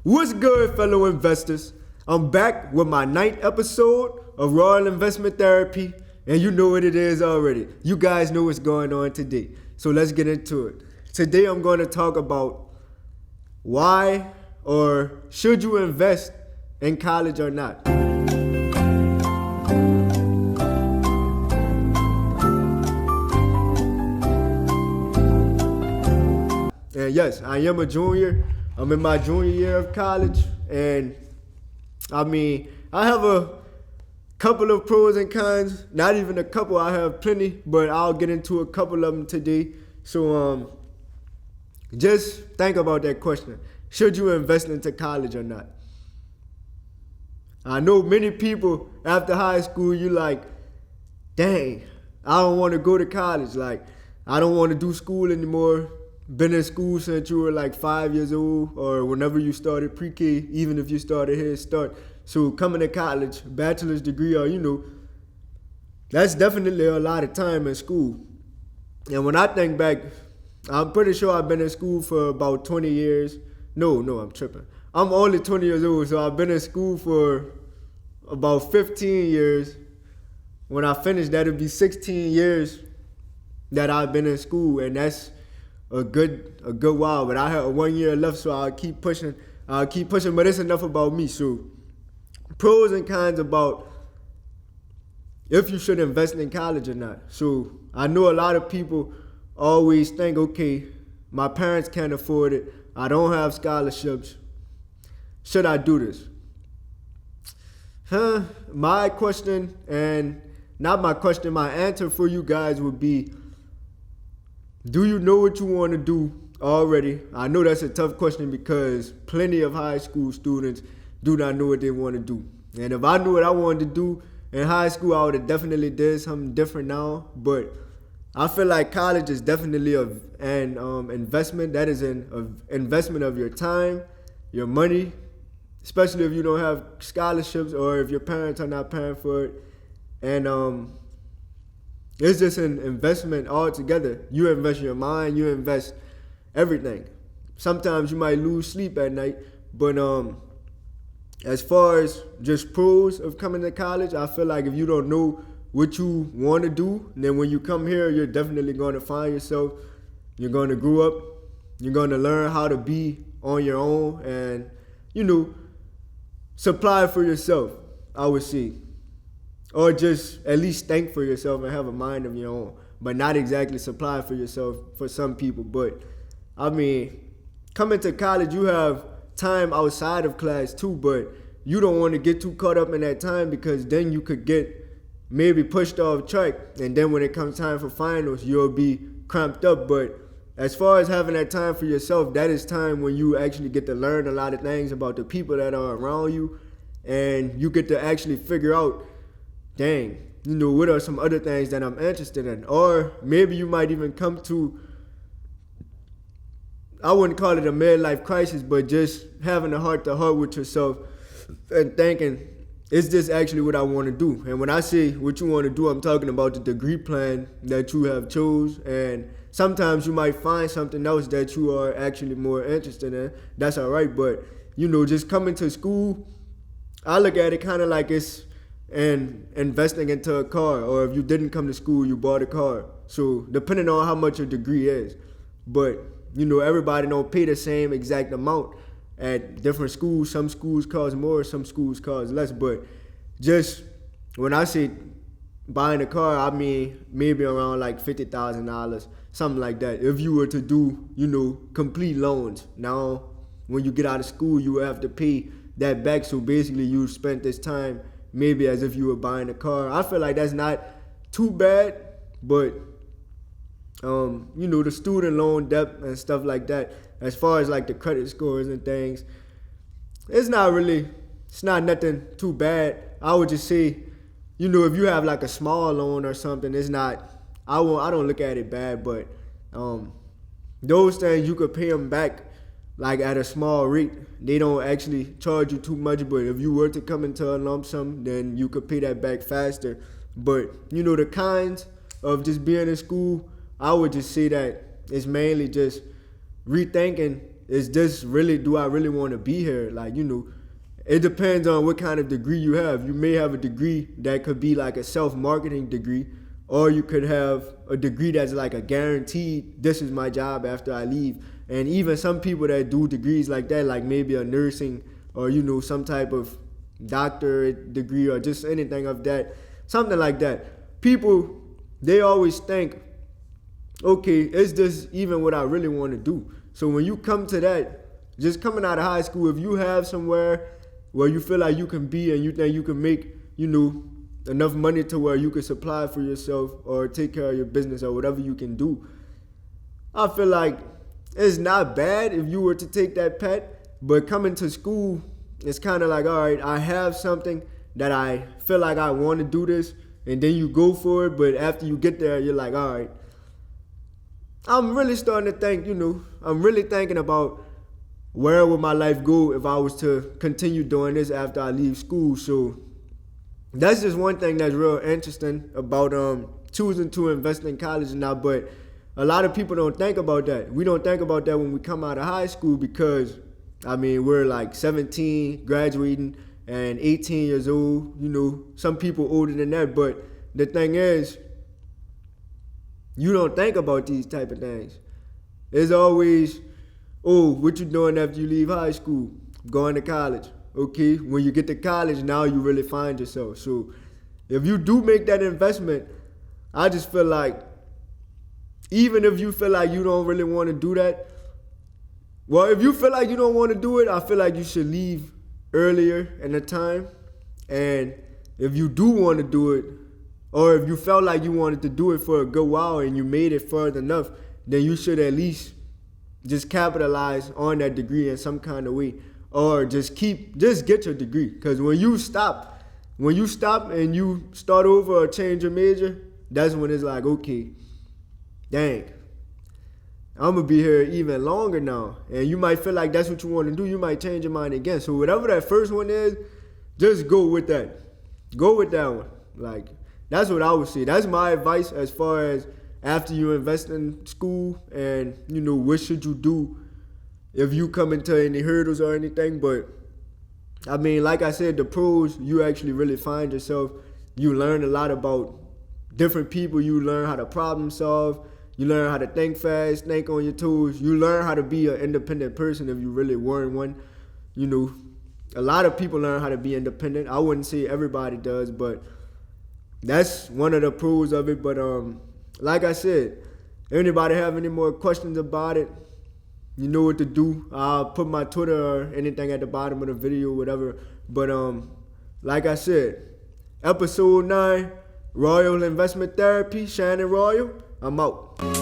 What's good, fellow investors? I'm back with my 9th episode of Royal Investment Therapy, and you know what it is already. You guys know what's going on today, so let's get into it. Today I'm going to talk about why or should you invest in college or not. And yes, I am a junior. I'm in my junior year of college, and I have a couple of pros and cons. Not even a couple, I have plenty, but I'll get into a couple of them today. So just think about that question. Should you invest into college or not? I know many people after high school, you like, dang, I don't want to go to college. Like, I don't want to do school anymore. Been in school since you were like 5 years old or whenever you started pre-K, even if you started Head Start. So coming to college, bachelor's degree, or that's definitely a lot of time in school. And when I think back, I'm pretty sure I've been in school for about 20 years. No, I'm tripping. I'm only 20 years old, so I've been in school for about 15 years. When I finish, that'll be 16 years that I've been in school, and that's a good while. But I have 1 year left, so I'll keep pushing. But it's enough about me. So pros and cons about if you should invest in college or not. So I know a lot of people always think, okay, my parents can't afford it. I don't have scholarships. Should I do this? My question, and not my question, my answer for you guys would be, do you know what you want to do already? I know that's a tough question because plenty of high school students do not know what they want to do. And if I knew what I wanted to do in high school, I would have definitely did something different now. But I feel like college is definitely an investment. That is an investment of your time, your money, especially if you don't have scholarships or if your parents are not paying for it. And it's just an investment altogether. You invest your mind, you invest everything. Sometimes you might lose sleep at night, but as far as just pros of coming to college, I feel like if you don't know what you want to do, then when you come here, you're definitely going to find yourself. You're going to grow up. You're going to learn how to be on your own and, supply for yourself, I would say. Or just at least think for yourself and have a mind of your own, but not exactly supply for yourself for some people. But coming to college, you have time outside of class too, but you don't want to get too caught up in that time because then you could get maybe pushed off track, and then when it comes time for finals, you'll be cramped up. But as far as having that time for yourself, that is time when you actually get to learn a lot of things about the people that are around you, and you get to actually figure out, dang, what are some other things that I'm interested in? Or maybe you might even come to, I wouldn't call it a midlife crisis, but just having a heart-to-heart with yourself and thinking, is this actually what I want to do? And when I say what you want to do, I'm talking about the degree plan that you have chose. And sometimes you might find something else that you are actually more interested in. That's all right. But, just coming to school, I look at it kind of like it's and investing into a car, or if you didn't come to school, you bought a car. So depending on how much your degree is, but everybody don't pay the same exact amount at different schools. Some schools cost more, some schools cost less. But just when I say buying a car, I mean maybe around like $50,000, something like that. If you were to do complete loans. Now when you get out of school, you will have to pay that back. So basically you spent this time maybe as if you were buying a car. I feel like that's not too bad, but the student loan debt and stuff like that, as far as like the credit scores and things, it's not nothing too bad. I would just say, if you have like a small loan or something, it's not, I don't look at it bad, but those things you could pay them back like at a small rate. They don't actually charge you too much, but if you were to come into a lump sum, then you could pay that back faster. But the kinds of just being in school, I would just say that it's mainly just rethinking is this really, do I really want to be here? Like, it depends on what kind of degree you have. You may have a degree that could be like a self-marketing degree, or you could have a degree that's like a guaranteed, this is my job after I leave. And even some people that do degrees like that, like maybe a nursing or, some type of doctorate degree or just anything of that, something like that. People, they always think, okay, is this even what I really want to do? So when you come to that, just coming out of high school, if you have somewhere where you feel like you can be and you think you can make, enough money to where you can supply for yourself or take care of your business or whatever you can do, I feel like it's not bad if you were to take that path, but coming to school, it's kind of like, all right, I have something that I feel like I want to do this, and then you go for it, but after you get there, you're like, all right, I'm really starting to think, I'm really thinking about where would my life go if I was to continue doing this after I leave school. So that's just one thing that's real interesting about choosing to invest in college now. But a lot of people don't think about that. We don't think about that when we come out of high school because, we're like 17, graduating, and 18 years old. Some people older than that. But the thing is, you don't think about these type of things. It's always, oh, what you doing after you leave high school? Going to college. Okay, when you get to college, now you really find yourself. So if you do make that investment, I just feel like, even if you feel like you don't really want to do that, well, if you feel like you don't want to do it, I feel like you should leave earlier in the time. And if you do want to do it, or if you felt like you wanted to do it for a good while and you made it further enough, then you should at least just capitalize on that degree in some kind of way. Or just get your degree. Because when you stop and you start over or change your major, that's when it's like, okay, dang, I'm going to be here even longer now. And you might feel like that's what you want to do. You might change your mind again. So whatever that first one is, just go with that. Go with that one. Like, that's what I would say. That's my advice as far as after you invest in school and, what should you do if you come into any hurdles or anything. But, like I said, the pros, you actually really find yourself. You learn a lot about different people. You learn how to problem solve. You learn how to think fast, think on your toes. You learn how to be an independent person if you really weren't one. A lot of people learn how to be independent. I wouldn't say everybody does, but that's one of the pros of it. But like I said, anybody have any more questions about it, you know what to do. I'll put my Twitter or anything at the bottom of the video, whatever. But like I said, episode 9, Royal Investment Therapy, Shannon Royal. I'm out.